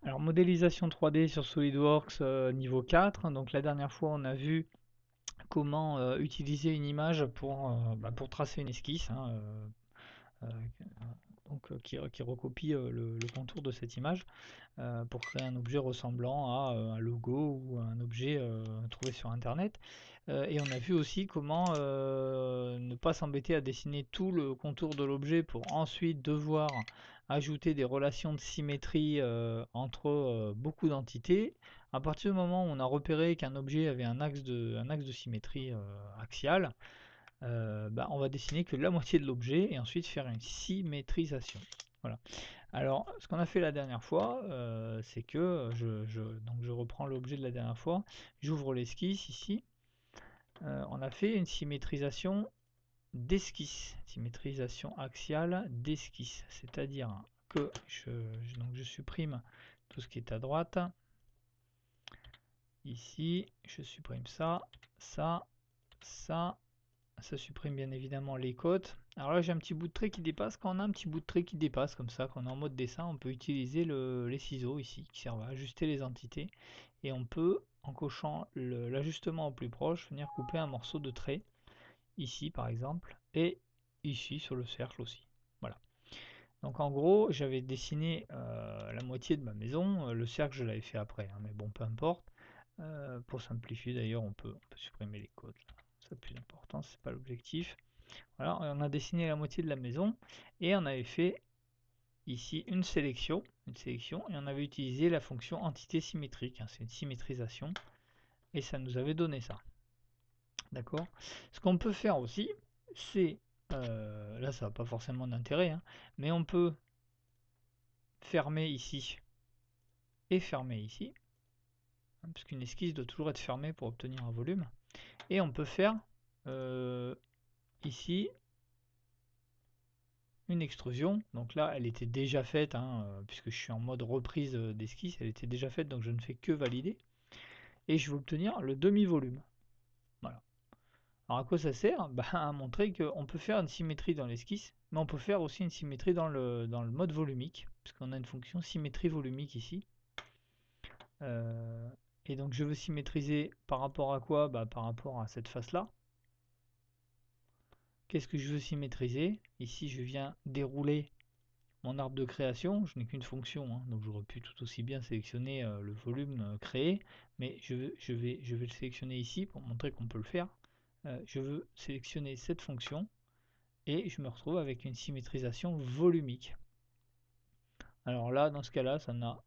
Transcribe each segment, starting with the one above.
Alors modélisation 3D sur SolidWorks niveau 4. Donc la dernière fois on a vu comment utiliser une image pour tracer une esquisse, hein, euh, qui recopie le contour de cette image pour créer un objet ressemblant à un logo ou un objet trouvé sur internet. Et on a vu aussi comment ne pas s'embêter à dessiner tout le contour de l'objet pour ensuite devoir ajouter des relations de symétrie entre beaucoup d'entités. À partir du moment où on a repéré qu'un objet avait un axe de symétrie axiale, on va dessiner que la moitié de l'objet et ensuite faire une symétrisation. Voilà. Alors, ce qu'on a fait la dernière fois, c'est que donc je reprends l'objet de la dernière fois, j'ouvre l'esquisse ici. On a fait une symétrisation d'esquisse, symétrisation axiale d'esquisse, c'est-à-dire que donc je supprime tout ce qui est à droite. Ici, je supprime ça, ça, ça. Ça supprime bien évidemment les côtes. Alors là j'ai un petit bout de trait qui dépasse. Quand on a un petit bout de trait qui dépasse comme ça, quand on est en mode dessin, on peut utiliser les ciseaux ici qui servent à ajuster les entités. Et on peut, en cochant l'ajustement au plus proche, venir couper un morceau de trait, ici par exemple, et ici sur le cercle aussi. Voilà. Donc en gros, j'avais dessiné la moitié de ma maison. Le cercle je l'avais fait après, hein, mais bon, peu importe. Pour simplifier d'ailleurs, on peut supprimer les côtes. Ça plus important, c'est pas l'objectif. Voilà, on a dessiné la moitié de la maison et on avait fait ici une sélection et on avait utilisé la fonction entité symétrique, hein, c'est une symétrisation et ça nous avait donné ça. D'accord. Ce qu'on peut faire aussi, c'est là ça n'a pas forcément d'intérêt, hein, mais on peut fermer ici et fermer ici, hein, puisqu'une esquisse doit toujours être fermée pour obtenir un volume, et on peut faire ici une extrusion. Donc là, elle était déjà faite, hein, puisque je suis en mode reprise d'esquisse, elle était déjà faite, donc je ne fais que valider. Et je vais obtenir le demi-volume. Voilà. Alors à quoi ça sert? À montrer qu'on peut faire une symétrie dans l'esquisse, mais on peut faire aussi une symétrie dans le mode volumique, puisqu'on a une fonction symétrie volumique ici. Euh, et donc je veux symétriser par rapport à quoi? Par rapport à cette face-là. Qu'est-ce que je veux symétriser? Ici, je viens dérouler mon arbre de création, je n'ai qu'une fonction, hein, donc j'aurais pu tout aussi bien sélectionner le volume créé, mais je vais le sélectionner ici pour montrer qu'on peut le faire. Je veux sélectionner cette fonction et je me retrouve avec une symétrisation volumique. Alors là, dans ce cas-là, ça n'a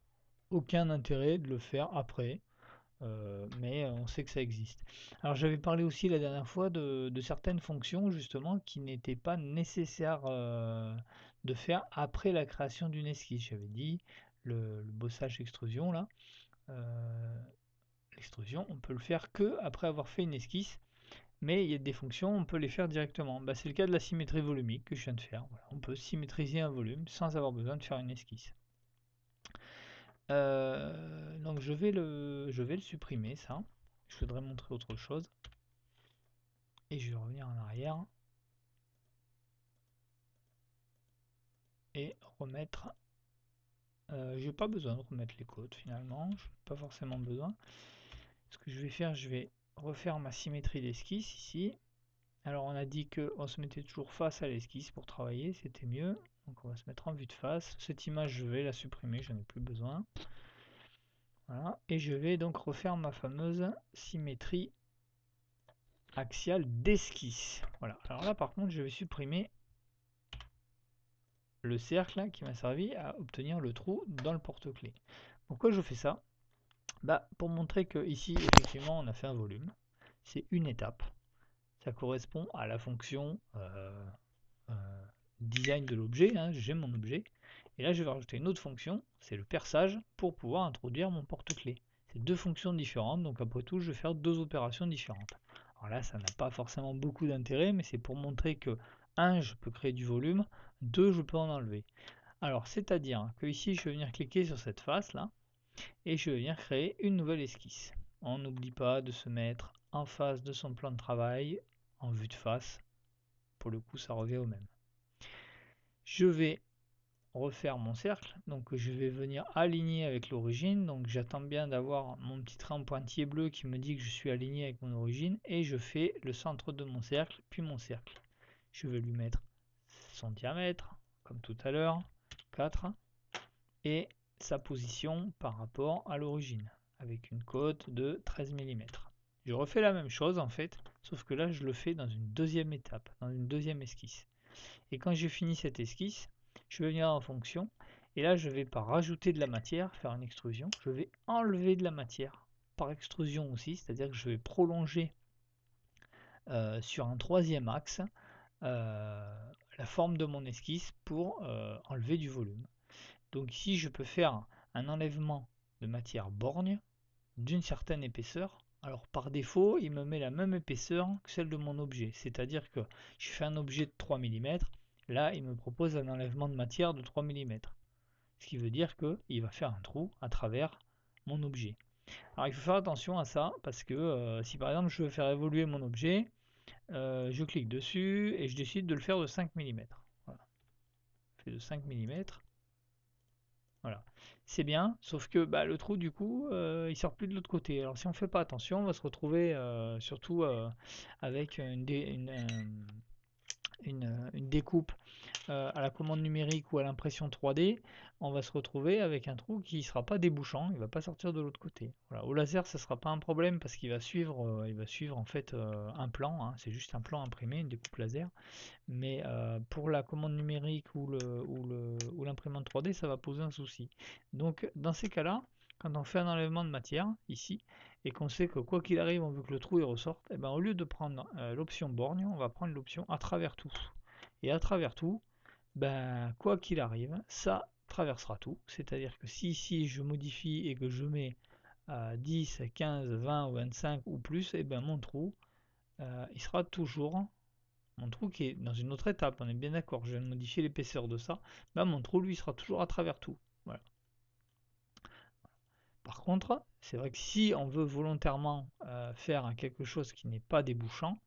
aucun intérêt de le faire après, mais on sait que ça existe. Alors j'avais parlé aussi la dernière fois de certaines fonctions justement qui n'étaient pas nécessaires de faire après la création d'une esquisse. J'avais dit le bossage extrusion là, euh, l'extrusion on peut le faire que après avoir fait une esquisse, mais il y a des fonctions on peut les faire directement. C'est le cas de la symétrie volumique que je viens de faire. Voilà, on peut symétriser un volume sans avoir besoin de faire une esquisse. Donc je vais le supprimer ça. Je voudrais montrer autre chose. Et je vais revenir en arrière. Et remettre... j'ai pas besoin de remettre les côtes finalement. Je n'ai pas forcément besoin. Ce que je vais faire, je vais refaire ma symétrie d'esquisse ici. Alors on a dit qu'on se mettait toujours face à l'esquisse pour travailler. C'était mieux. Donc on va se mettre en vue de face. Cette image, je vais la supprimer. J'en ai plus besoin. Voilà. Et je vais donc refaire ma fameuse symétrie axiale d'esquisse. Voilà. Alors là par contre je vais supprimer le cercle qui m'a servi à obtenir le trou dans le porte-clés. Pourquoi je fais ça? Pour montrer que ici effectivement on a fait un volume. C'est une étape. Ça correspond à la fonction design de l'objet, hein, j'ai mon objet. Et là je vais rajouter une autre fonction, c'est le perçage, pour pouvoir introduire mon porte-clés. C'est deux fonctions différentes, donc après tout je vais faire deux opérations différentes. Alors là ça n'a pas forcément beaucoup d'intérêt, mais c'est pour montrer que 1 je peux créer du volume, 2 je peux en enlever. Alors c'est-à-dire que ici je vais venir cliquer sur cette face là, et je vais venir créer une nouvelle esquisse. On n'oublie pas de se mettre en face de son plan de travail, en vue de face, pour le coup ça revient au même. Je vais refaire mon cercle, donc je vais venir aligner avec l'origine, donc j'attends bien d'avoir mon petit trait en pointillé bleu qui me dit que je suis aligné avec mon origine, et je fais le centre de mon cercle, puis mon cercle. Je vais lui mettre son diamètre, comme tout à l'heure, 4, et sa position par rapport à l'origine, avec une cote de 13 mm. Je refais la même chose en fait, sauf que là je le fais dans une deuxième étape, dans une deuxième esquisse. Et quand j'ai fini cette esquisse, je vais venir en fonction, et là je vais pas rajouter de la matière, faire une extrusion, je vais enlever de la matière par extrusion aussi, c'est-à-dire que je vais prolonger sur un troisième axe la forme de mon esquisse pour enlever du volume. Donc ici je peux faire un enlèvement de matière borgne d'une certaine épaisseur. Alors par défaut, il me met la même épaisseur que celle de mon objet. C'est-à-dire que je fais un objet de 3 mm, là il me propose un enlèvement de matière de 3 mm. Ce qui veut dire qu'il va faire un trou à travers mon objet. Alors il faut faire attention à ça, parce que si par exemple je veux faire évoluer mon objet, je clique dessus et je décide de le faire de 5 mm. Voilà. Je fais de 5 mm. Voilà, c'est bien, sauf que bah, le trou du coup il sort plus de l'autre côté. Alors si on fait pas attention, on va se retrouver surtout avec une découpe à la commande numérique ou à l'impression 3D, on va se retrouver avec un trou qui ne sera pas débouchant, il ne va pas sortir de l'autre côté. Voilà. Au laser, ça ne sera pas un problème parce qu'il va suivre en fait un plan, hein. C'est juste un plan imprimé, une découpe laser. Mais pour la commande numérique ou l'imprimante 3D, ça va poser un souci. Donc dans ces cas-là, quand on fait un enlèvement de matière, ici, et qu'on sait que quoi qu'il arrive, on veut que le trou il ressorte, et ben, au lieu de prendre l'option borgne, on va prendre l'option à travers tout. Et à travers tout, ben, quoi qu'il arrive, ça traversera tout. C'est-à-dire que si ici je modifie et que je mets 10, 15, 20 ou 25 ou plus, et ben mon trou, il sera toujours mon trou qui est dans une autre étape, on est bien d'accord, je viens de modifier l'épaisseur de ça, ben mon trou lui sera toujours à travers tout. Voilà. Par contre, c'est vrai que si on veut volontairement faire quelque chose qui n'est pas débouchant,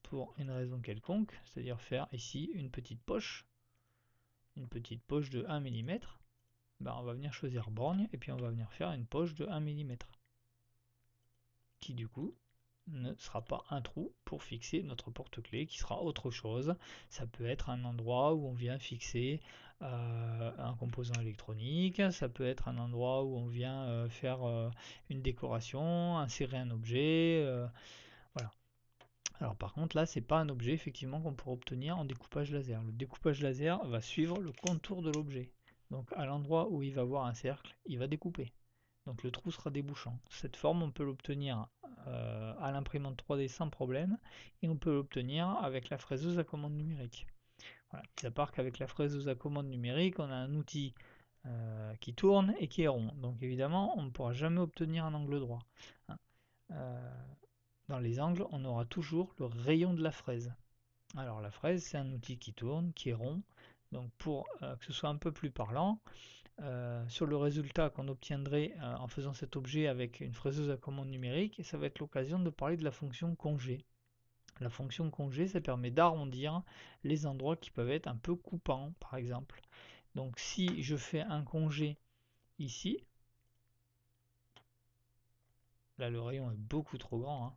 pour une raison quelconque, c'est-à-dire faire ici une petite poche de 1 mm, ben on va venir choisir borgne et puis on va venir faire une poche de 1 mm, qui du coup ne sera pas un trou pour fixer notre porte-clés, qui sera autre chose. Ça peut être un endroit où on vient fixer un composant électronique, ça peut être un endroit où on vient faire une décoration, insérer un objet, voilà. Alors par contre là c'est pas un objet effectivement qu'on pourra obtenir en découpage laser. Le découpage laser va suivre le contour de l'objet. Donc à l'endroit où il va voir un cercle, il va découper. Donc le trou sera débouchant. Cette forme, on peut l'obtenir à l'imprimante 3D sans problème, et on peut l'obtenir avec la fraiseuse à commande numérique. Voilà. Mis à part qu'avec la fraiseuse à commande numérique, on a un outil qui tourne et qui est rond. Donc évidemment, on ne pourra jamais obtenir un angle droit, hein. Dans les angles, on aura toujours le rayon de la fraise. Alors la fraise, c'est un outil qui tourne, qui est rond. Donc pour que ce soit un peu plus parlant, sur le résultat qu'on obtiendrait en faisant cet objet avec une fraiseuse à commande numérique, et ça va être l'occasion de parler de la fonction congé. La fonction congé, ça permet d'arrondir les endroits qui peuvent être un peu coupants, par exemple. Donc si je fais un congé ici, là le rayon est beaucoup trop grand, hein,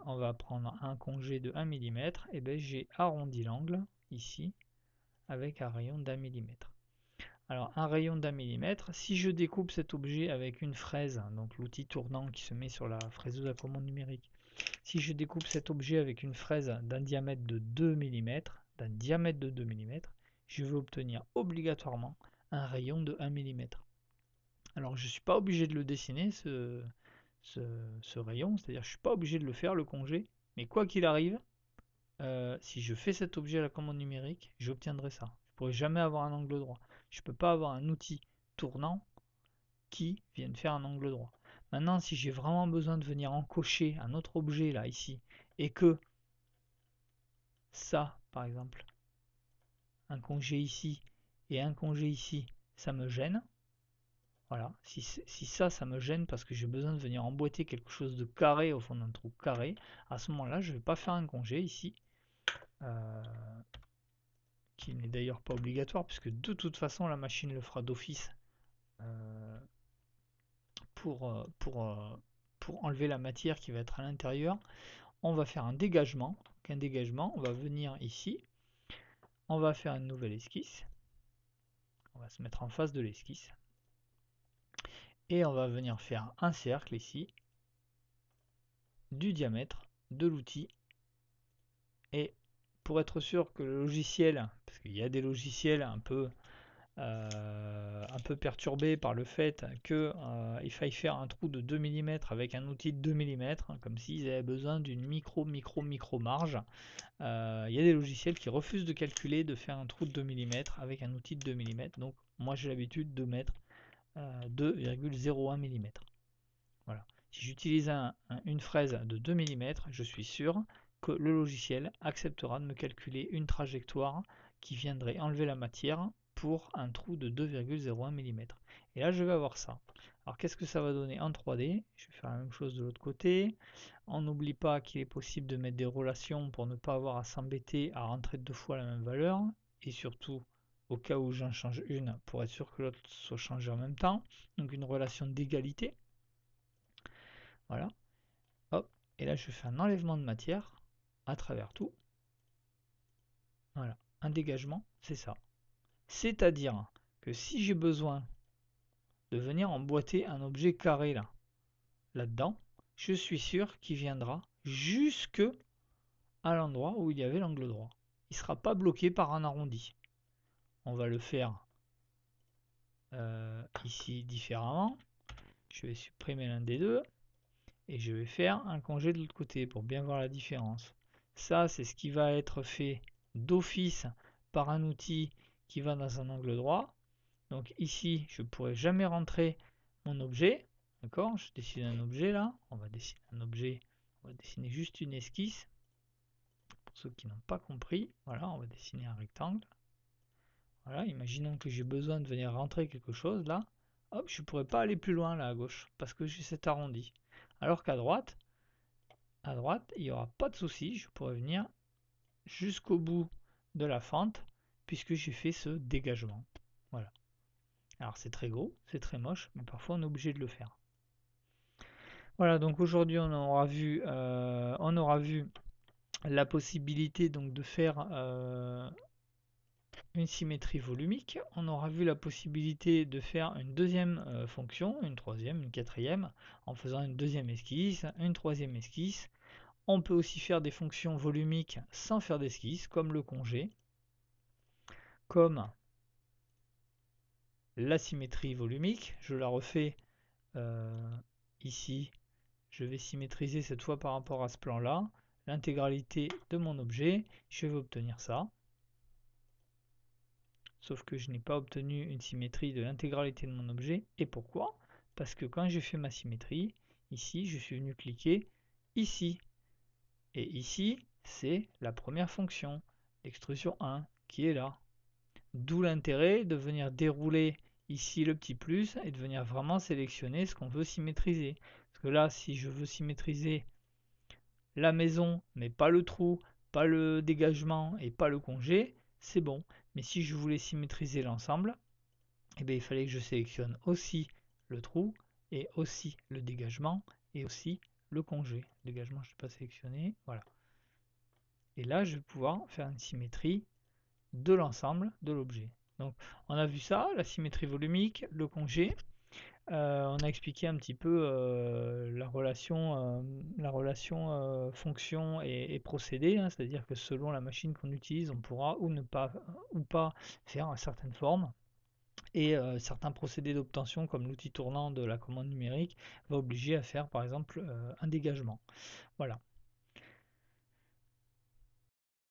on va prendre un congé de 1 mm, et bien j'ai arrondi l'angle ici avec un rayon d'1 mm. Alors un rayon d'1 mm, si je découpe cet objet avec une fraise, donc l'outil tournant qui se met sur la fraiseuse à commande numérique, si je découpe cet objet avec une fraise d'un diamètre de 2 mm, je vais obtenir obligatoirement un rayon de 1 mm. Alors je ne suis pas obligé de le dessiner ce rayon, c'est-à-dire je ne suis pas obligé de le faire le congé, mais quoi qu'il arrive, si je fais cet objet à la commande numérique, j'obtiendrai ça. Je ne pourrai jamais avoir un angle droit. Je ne peux pas avoir un outil tournant qui vienne faire un angle droit. Maintenant, si j'ai vraiment besoin de venir encocher un autre objet là, ici, et que ça, par exemple, un congé ici et un congé ici, ça me gêne. Voilà, si ça me gêne parce que j'ai besoin de venir emboîter quelque chose de carré au fond d'un trou carré, à ce moment-là, je ne vais pas faire un congé ici. qui n'est d'ailleurs pas obligatoire, puisque de toute façon la machine le fera d'office euh, pour, euh, pour, euh, pour enlever la matière qui va être à l'intérieur. On va faire un dégagement. Donc un dégagement, on va venir ici, on va faire une nouvelle esquisse, on va se mettre en face de l'esquisse, et on va venir faire un cercle ici, du diamètre de l'outil, et pour être sûr que le logiciel, parce qu'il y a des logiciels un peu perturbés par le fait qu'il faille faire un trou de 2 mm avec un outil de 2 mm, comme s'ils avaient besoin d'une micro marge. Il y a des logiciels qui refusent de calculer, de faire un trou de 2 mm avec un outil de 2 mm, donc moi j'ai l'habitude de mettre 2,01 mm. Voilà. Si j'utilise une fraise de 2 mm, je suis sûr que le logiciel acceptera de me calculer une trajectoire qui viendrait enlever la matière pour un trou de 2,01 mm. Et là, je vais avoir ça. Alors, qu'est-ce que ça va donner en 3D? Je vais faire la même chose de l'autre côté. On n'oublie pas qu'il est possible de mettre des relations pour ne pas avoir à s'embêter à rentrer deux fois la même valeur. Et surtout, au cas où j'en change une, pour être sûr que l'autre soit changé en même temps. Donc, une relation d'égalité. Voilà. Hop. Et là, je fais un enlèvement de matière à travers tout. Voilà. Un dégagement, c'est ça. C'est-à-dire que si j'ai besoin de venir emboîter un objet carré là-dedans, je suis sûr qu'il viendra jusque à l'endroit où il y avait l'angle droit. Il ne sera pas bloqué par un arrondi. On va le faire ici différemment. Je vais supprimer l'un des deux et je vais faire un congé de l'autre côté pour bien voir la différence. Ça, c'est ce qui va être fait d'office par un outil qui va dans un angle droit. Donc ici, je ne pourrai jamais rentrer mon objet. D'accord? Je dessine un objet là. On va dessiner un objet. On va dessiner juste une esquisse. Pour ceux qui n'ont pas compris, voilà, on va dessiner un rectangle. Voilà, imaginons que j'ai besoin de venir rentrer quelque chose là. Hop, je ne pourrais pas aller plus loin là à gauche parce que j'ai cet arrondi. Alors qu'à droite, il n'y aura pas de souci. Je pourrais venir jusqu'au bout de la fente puisque j'ai fait ce dégagement. Voilà. Alors c'est très gros, c'est très moche, mais parfois on est obligé de le faire. Voilà, donc aujourd'hui on aura vu la possibilité donc de faire une symétrie volumique. On aura vu la possibilité de faire une deuxième fonction, une troisième, une quatrième, en faisant une deuxième esquisse, une troisième esquisse. On peut aussi faire des fonctions volumiques sans faire d'esquisse, comme le congé, comme la symétrie volumique. Je la refais ici. Je vais symétriser cette fois par rapport à ce plan-là, l'intégralité de mon objet. Je vais obtenir ça. Sauf que je n'ai pas obtenu une symétrie de l'intégralité de mon objet. Et pourquoi? Parce que quand j'ai fait ma symétrie, ici, je suis venu cliquer ici. Et ici, c'est la première fonction, l'extrusion 1, qui est là. D'où l'intérêt de venir dérouler ici le petit plus et de venir vraiment sélectionner ce qu'on veut symétriser. Parce que là, si je veux symétriser la maison, mais pas le trou, pas le dégagement et pas le congé, c'est bon. Mais si je voulais symétriser l'ensemble, eh bien, il fallait que je sélectionne aussi le trou et aussi le dégagement et aussi le congé. Le dégagement, je n'ai pas sélectionné. Voilà. Et là, je vais pouvoir faire une symétrie de l'ensemble de l'objet. Donc, on a vu ça, la symétrie volumique, le congé. On a expliqué un petit peu la relation fonction et procédé, hein, c'est-à-dire que selon la machine qu'on utilise, on pourra ou ne pas ou pas faire une certaine forme. Et certains procédés d'obtention, comme l'outil tournant de la commande numérique, va obliger à faire par exemple un dégagement. Voilà.